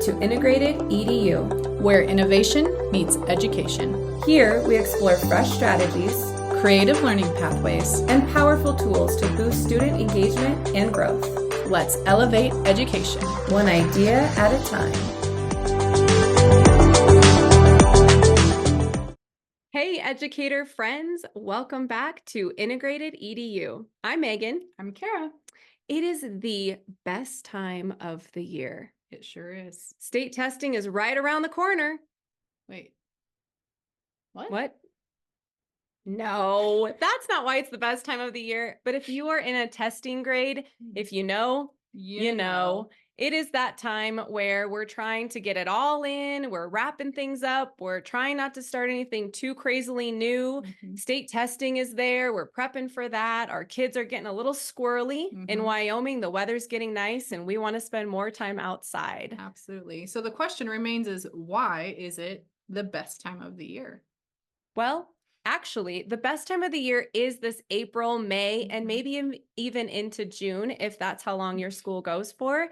to Integrated EDU, where innovation meets education. Here we explore fresh strategies, creative learning pathways, and powerful tools to boost student engagement and growth. Let's elevate education, one idea at a time. Hey, educator friends, welcome back to Integrated EDU. I'm Megan. I'm Kara. It is the best time of the year. It sure is. State testing is right around the corner. Wait, what? What? No, that's not why it's the best time of the year. But if you are in a testing grade, if you know, you know. It is that time where we're trying to get it all in. We're wrapping things up. We're trying not to start anything too crazily new. State testing is there. We're prepping for that. Our kids are getting a little squirrely. In Wyoming, the weather's getting nice and we want to spend more time outside. Absolutely. So the question remains is, why is it the best time of the year? Well, actually, the best time of the year is this April, May, and maybe even into June, if that's how long your school goes for.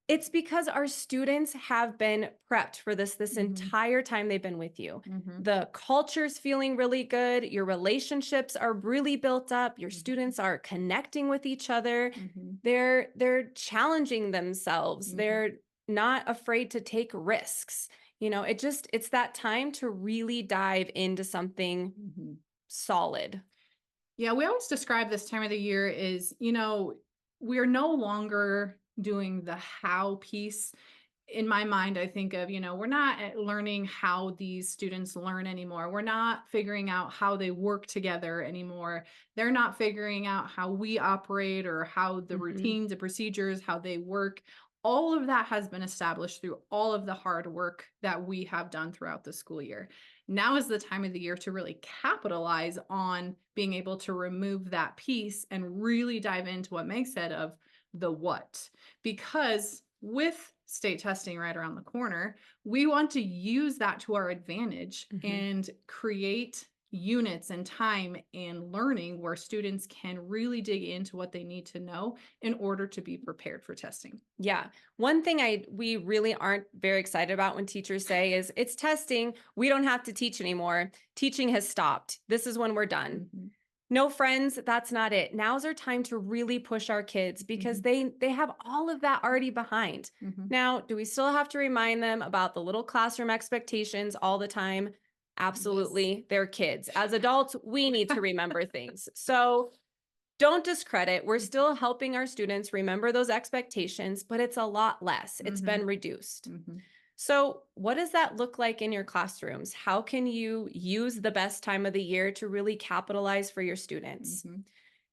It's because our students have been prepped for this entire time they've been with you. The culture's feeling really good. Your relationships are really built up. Your students are connecting with each other. They're challenging themselves. They're not afraid to take risks. You know, it's that time to really dive into something solid. Yeah, we always describe this time of the year as, we're no longer doing the how piece. In my mind, I think of, we're not learning how these students learn anymore. We're not figuring out how they work together anymore. They're not figuring out how we operate or how the routines, the procedures, how they work. All of that has been established through all of the hard work that we have done throughout the school year. Now is the time of the year to really capitalize on being able to remove that piece and really dive into what Meg said of the what. Because with state testing right around the corner, we want to use that to our advantage and create units and time and learning where students can really dig into what they need to know in order to be prepared for testing. Yeah. One thing we really aren't very excited about when teachers say is it's testing. We don't have to teach anymore. Teaching has stopped. This is when we're done. No, friends, that's not it. Now's our time to really push our kids because they have all of that already behind. Now, do we still have to remind them about the little classroom expectations all the time? Absolutely. Yes. They're kids. As adults, we need to remember things. So don't discredit. We're still helping our students remember those expectations, but it's a lot less. It's been reduced. So what does that look like in your classrooms? How can you use the best time of the year to really capitalize for your students?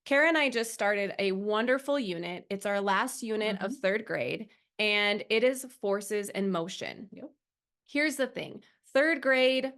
Kara and I just started a wonderful unit. It's our last unit of third grade, and it is forces in motion. Here's the thing. Third grade,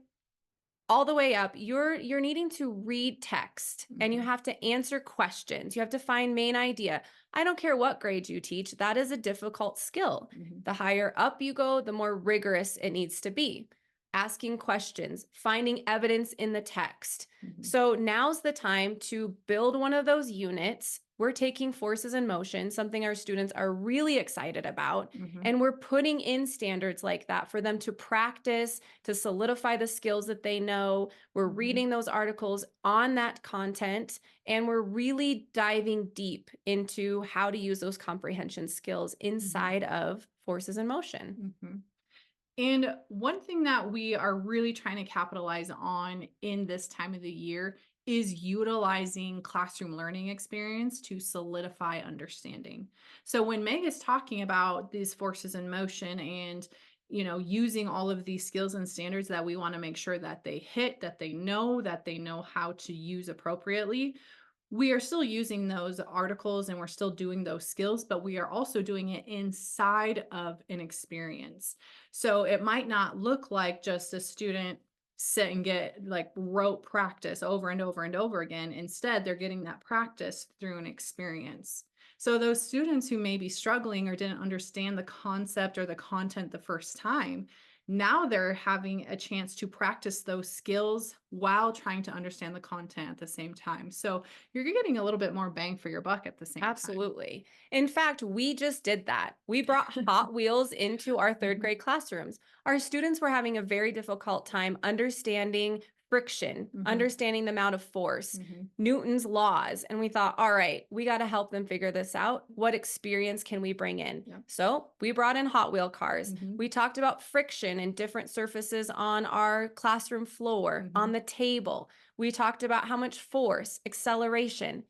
all the way up, you're needing to read text and you have to answer questions. You have to find main idea. I don't care what grade you teach. That is a difficult skill. The higher up you go, the more rigorous it needs to be. Asking questions, finding evidence in the text. So now's the time to build one of those units. We're taking forces in motion, something our students are really excited about. And we're putting in standards like that for them to practice, to solidify the skills that they know. We're reading those articles on that content, and we're really diving deep into how to use those comprehension skills inside of forces in motion. And one thing that we are really trying to capitalize on in this time of the year is utilizing classroom learning experience to solidify understanding. So when Meg is talking about these forces in motion and using all of these skills and standards that we want to make sure that they hit, that they know how to use appropriately, we are still using those articles and we're still doing those skills, but we are also doing it inside of an experience. So it might not look like just a student sit and get like rote practice over and over and over again. Instead, they're getting that practice through an experience. So those students who may be struggling or didn't understand the concept or the content the first time, Now they're having a chance to practice those skills while trying to understand the content at the same time. So you're getting a little bit more bang for your buck at the same time. Absolutely. In fact, we just did that. We brought Hot Wheels into our third Mhm, grade classrooms. Our students were having a very difficult time understanding friction, mhm, understanding the amount of force, mhm, Newton's laws. And we thought, all right, we got to help them figure this out. What experience can we bring in? yep, So we brought in Hot Wheel cars. mhm, We talked about friction and different surfaces on our classroom floor, on mhm, the table. We talked about how much force, acceleration.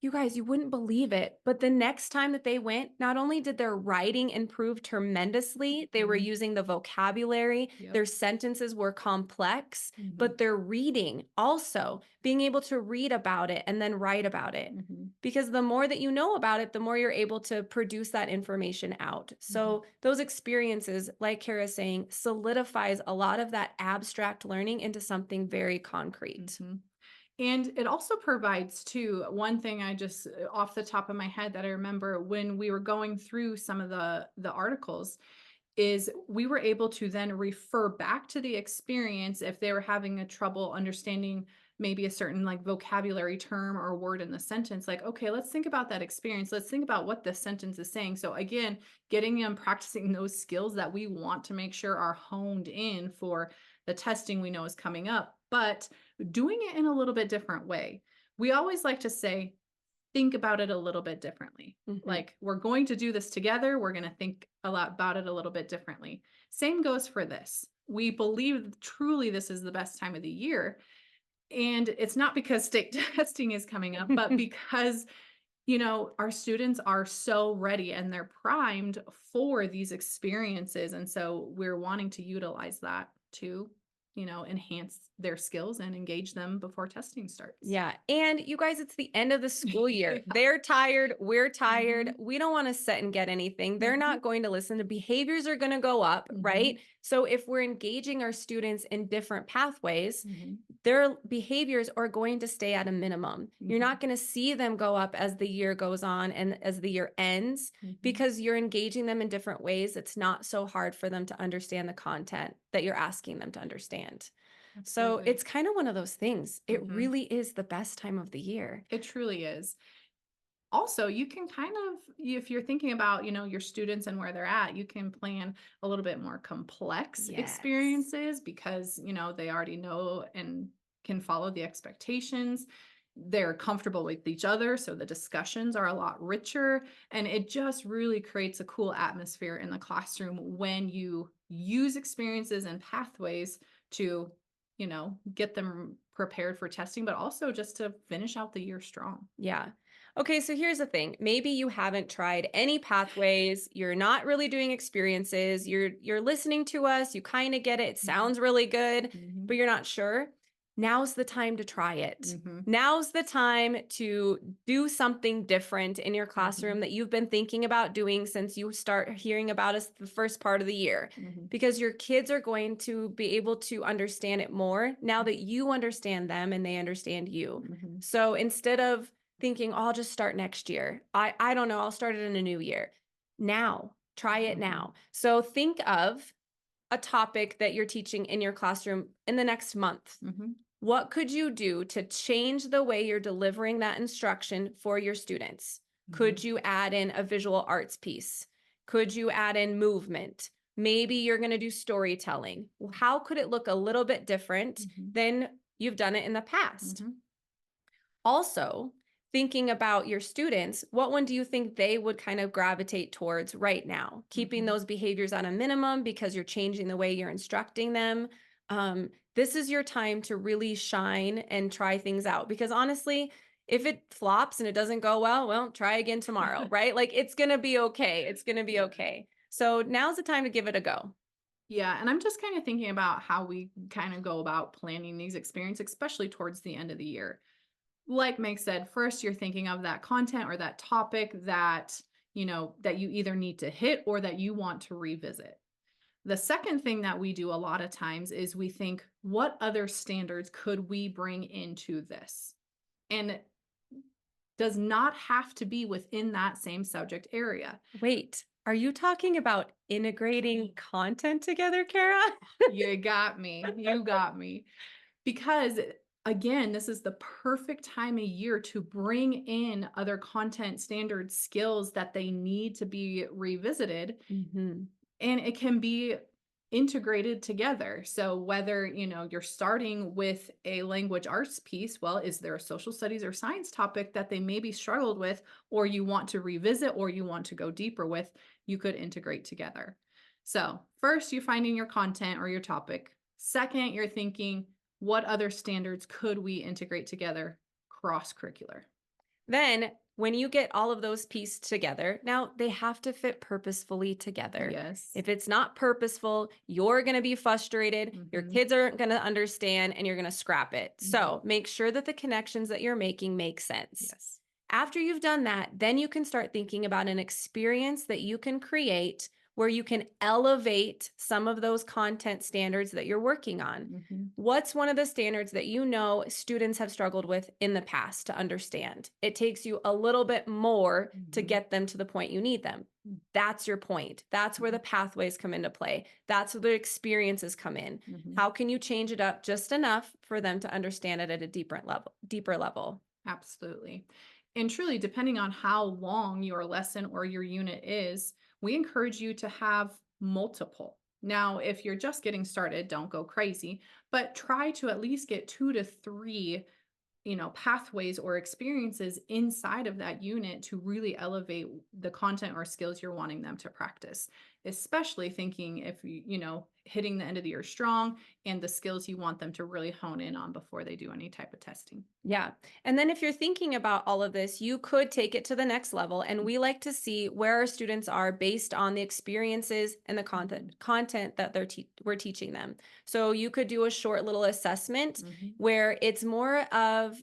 You guys, you wouldn't believe it, but the next time that they went, not only did their writing improve tremendously, they were mhm, using the vocabulary, yep, their sentences were complex, mhm, but their reading also, being able to read about it and then write about it. mhm, Because the more that you know about it, the more you're able to produce that information out. mhm, So those experiences, like Kara's saying, solidifies a lot of that abstract learning into something very concrete. mhm. And it also provides too, one thing I just off the top of my head that I remember when we were going through some of the articles is we were able to then refer back to the experience if they were having a trouble understanding maybe a certain like vocabulary term or word in the sentence. Like, okay, let's think about that experience. Let's think about what this sentence is saying. So again, getting them practicing those skills that we want to make sure are honed in for the testing we know is coming up, but doing it in a little bit different way. We always like to say, think about it a little bit differently. Mhm. Like, we're going to do this together. We're going to think a lot about it a little bit differently. Same goes for this. We believe truly this is the best time of the year. And it's not because state testing is coming up, but because, our students are so ready and they're primed for these experiences. And so we're wanting to utilize that to, enhance their skills and engage them before testing starts. Yeah. And you guys, it's the end of the school year. Yeah. They're tired. We're tired. Mhm, We don't want to sit and get anything. They're mhm, not going to listen. The behaviors are going to go up, mhm, right? So if we're engaging our students in different pathways, mhm, their behaviors are going to stay at a minimum. You're mhm, not going to see them go up as the year goes on and as the year ends mhm. because you're engaging them in different ways. It's not so hard for them to understand the content that you're asking them to understand. So Absolutely. it's kind of one of those things. It Mhm. really is the best time of the year. It truly is. Also, you can kind of, if you're thinking about, your students and where they're at, you can plan a little bit more complex Yes. experiences because, they already know and can follow the expectations. They're comfortable with each other, so the discussions are a lot richer. And it just really creates a cool atmosphere in the classroom when you use experiences and pathways to, get them prepared for testing, but also just to finish out the year strong. Yeah. Okay, so here's the thing. Maybe you haven't tried any pathways, you're not really doing experiences, you're listening to us, you kind of get it, it Mhm, sounds really good, mhm, but you're not sure. Now's the time to try it. mhm, Now's the time to do something different in your classroom mhm, that you've been thinking about doing since you start hearing about us the first part of the year. mhm, Because your kids are going to be able to understand it more now mhm, that you understand them and they understand you. mhm, So instead of thinking, oh, I'll just start next year. I don't know, I'll start it in a new year. Now, try it mhm, now. So think of a topic that you're teaching in your classroom in the next month. mhm, What could you do to change the way you're delivering that instruction for your students? mhm, Could you add in a visual arts piece? Could you add in movement? Maybe you're going to do storytelling. How could it look a little bit different mhm, than you've done it in the past? mhm, Also, thinking about your students, what one do you think they would kind of gravitate towards right now? Keeping mhm. those behaviors at a minimum because you're changing the way you're instructing them. This is your time to really shine and try things out because honestly, if it flops and it doesn't go well, well, try again tomorrow, right? Like it's going to be okay. It's going to be Yeah. okay. So now's the time to give it a go. Yeah, and I'm just kind of thinking about how we kind of go about planning these experiences, especially towards the end of the year. Like Meg said, first you're thinking of that content or that topic that, that you either need to hit or that you want to revisit. The second thing that we do a lot of times is we think, what other standards could we bring into this? And does not have to be within that same subject area. Wait, Are you talking about integrating content together, Kara? You got me. You got me. Because again, this is the perfect time of year to bring in other content standard skills that they need to be revisited, Mhm. and it can be integrated together. So whether, you're starting with a language arts piece, well, is there a social studies or science topic that they maybe struggled with, or you want to revisit, or you want to go deeper with, you could integrate together. So first, you're finding your content or your topic. Second, you're thinking, what other standards could we integrate together cross curricular? Then, when you get all of those pieces together, now they have to fit purposefully together. Yes. If it's not purposeful, you're going to be frustrated, your Hmm. kids aren't going to understand, and you're going to scrap it. Hmm. So make sure that the connections that you're making make sense. Yes. After you've done that, then you can start thinking about an experience that you can create where you can elevate some of those content standards that you're working on. Hmm. What's one of the standards that you know students have struggled with in the past to understand? It takes you a little bit more to Hmm. get them to the point you need them. That's your point. That's where the Mhm. pathways come into play. That's where the experiences come in. Mhm. How can you change it up just enough for them to understand it at a deeper level? Absolutely. And truly, depending on how long your lesson or your unit is, we encourage you to have multiple. Now, if you're just getting started, don't go crazy, but try to at least get 2 to 3 pathways or experiences inside of that unit to really elevate the content or skills you're wanting them to practice, especially thinking if hitting the end of the year strong and the skills you want them to really hone in on before they do any type of testing. Yeah. And then if you're thinking about all of this, you could take it to the next level. And we like to see where our students are based on the experiences and the content that we're teaching them. So you could do a short little assessment Mhm. where it's more of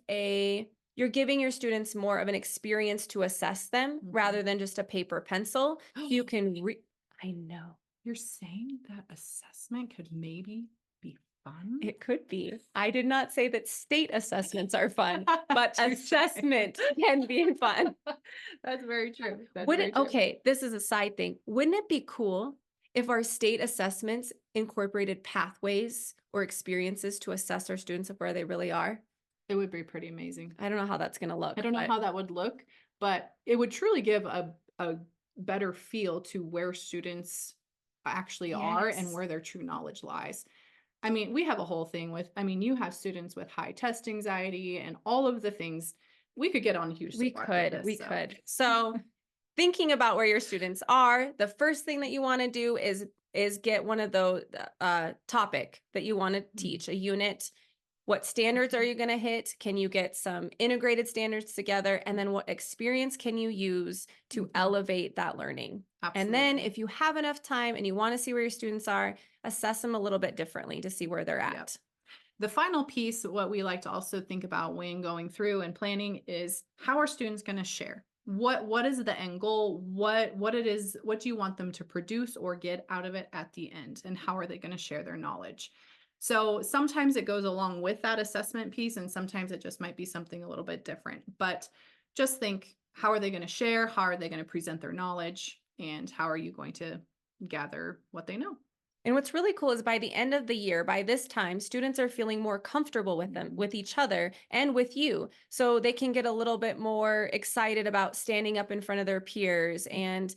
you're giving your students more of an experience to assess them Mhm. rather than just a paper pencil. So you can I know. You're saying that assessment could maybe be fun? It could be. I did not say that state assessments are fun, but Touche. assessment can be fun. That's very true. That's Would it very true. okay, this is a side thing. Wouldn't it be cool if our state assessments incorporated pathways or experiences to assess our students of where they really are? It would be pretty amazing. I don't know how that's gonna I look, don't know but how that would look, but it would truly give a better feel to where students actually are and yes. where their true knowledge lies. I mean, we have a whole thing with, you have students with high test anxiety and all of the things. We could get on a huge We soapbox with could, this. we So, could. So thinking about where your students are, the first thing that you want to do is get one of those topic that you want to Mhm. teach, a unit. What standards are you going to hit? Can you get some integrated standards together? And then what experience can you use to Mhm. elevate that learning? And then Absolutely. if you have enough time and you want to see where your students are, assess them a little bit differently to see where they're Yep. at. The final piece, what we like to also think about when going through and planning is how are students going to share? What is the end goal? What do you want them to produce or get out of it at the end? And how are they going to share their knowledge? So sometimes it goes along with that assessment piece, and sometimes it just might be something a little bit different. But just think, how are they going to share? How are they going to present their knowledge? And how are you going to gather what they know? And what's really cool is by the end of the year, by this time, students are feeling more comfortable Mhm. with each other and with you. So they can get a little bit more excited about standing up in front of their peers and,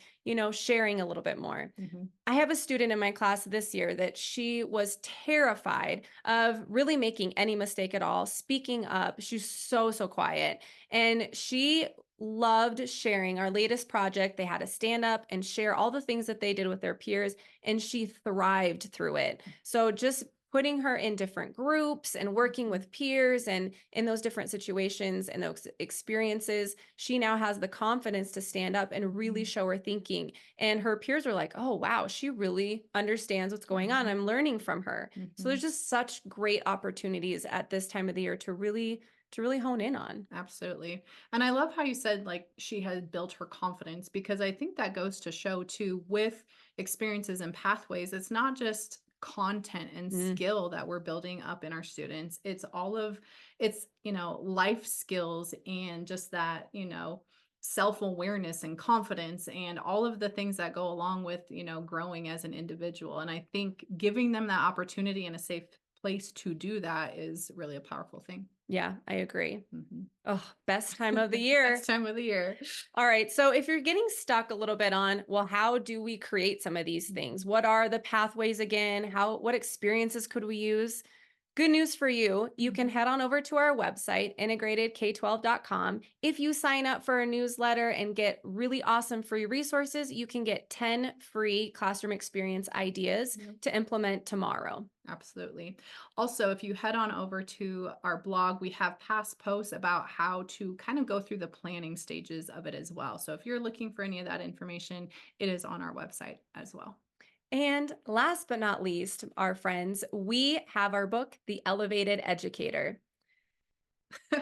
sharing a little bit more. Mhm. I have a student in my class this year that she was terrified of really making any mistake at all, speaking up. She's so, so quiet. And she loved sharing our latest project. They had to stand up and share all the things that they did with their peers, and she thrived through it. So just putting her in different groups and working with peers and in those different situations and those experiences, she now has the confidence to stand up and really Mhm. show her thinking, and her peers are like, oh, wow, she really understands what's going on. Mhm. I'm learning from her. So there's Mhm. just such great opportunities at this time of the year to really hone in on. Absolutely. And I love how you said like she had built her confidence, because I think that goes to show too with experiences and pathways. It's not just content and Mm, skill that we're building up in our students. It's life skills and just that, self-awareness and confidence and all of the things that go along with, growing as an individual. And I think giving them that opportunity and a safe place to do that is really a powerful thing. Yeah, I agree. Mhm. Oh, best time of the year. Best time of the year. All right. So if you're getting stuck a little bit on, well, how do we create some of these things? What are the pathways again? What experiences could we use? Good news for you. You can head on over to our website, integratedk12.com. If you sign up for a newsletter and get really awesome free resources, you can get 10 free classroom experience ideas to implement tomorrow. Absolutely. Also, if you head on over to our blog, we have past posts about how to kind of go through the planning stages of it as well. So if you're looking for any of that information, it is on our website as well. And last but not least, our friends, we have our book, The Elevated Educator.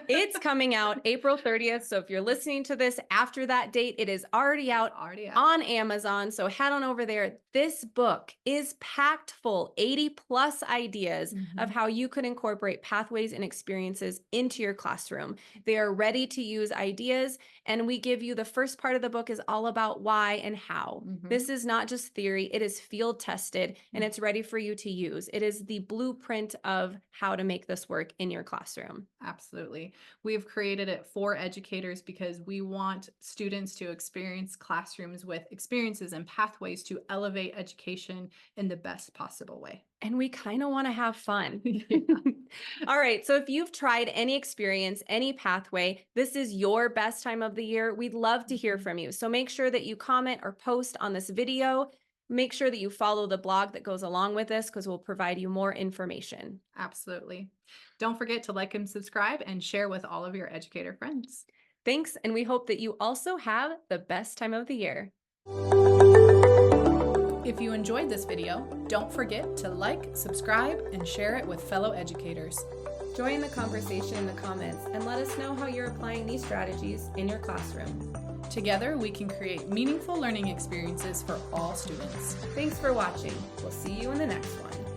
It's coming out April 30th. So if you're listening to this after that date, it is already out on Amazon. So head on over there. This book is packed full, 80 plus ideas of how you could incorporate pathways and experiences into your classroom. They are ready to use ideas. And we give you the first part of the book is all about why and how. This is not just theory. It is field tested and it's ready for you to use. It is the blueprint of how to make this work in your classroom. Absolutely. We've created it for educators because we want students to experience classrooms with experiences and pathways to elevate education in the best possible way. And we kind of want to have fun. All right. So if you've tried any experience, any pathway, this is your best time of the year. We'd love to hear from you. So make sure that you comment or post on this video. Make sure that you follow the blog that goes along with this because we'll provide you more information. Absolutely. Don't forget to like and subscribe and share with all of your educator friends. Thanks. And we hope that you also have the best time of the year. If you enjoyed this video, don't forget to like, subscribe, and share it with fellow educators. Join the conversation in the comments and let us know how you're applying these strategies in your classroom. Together, we can create meaningful learning experiences for all students. Thanks for watching. We'll see you in the next one.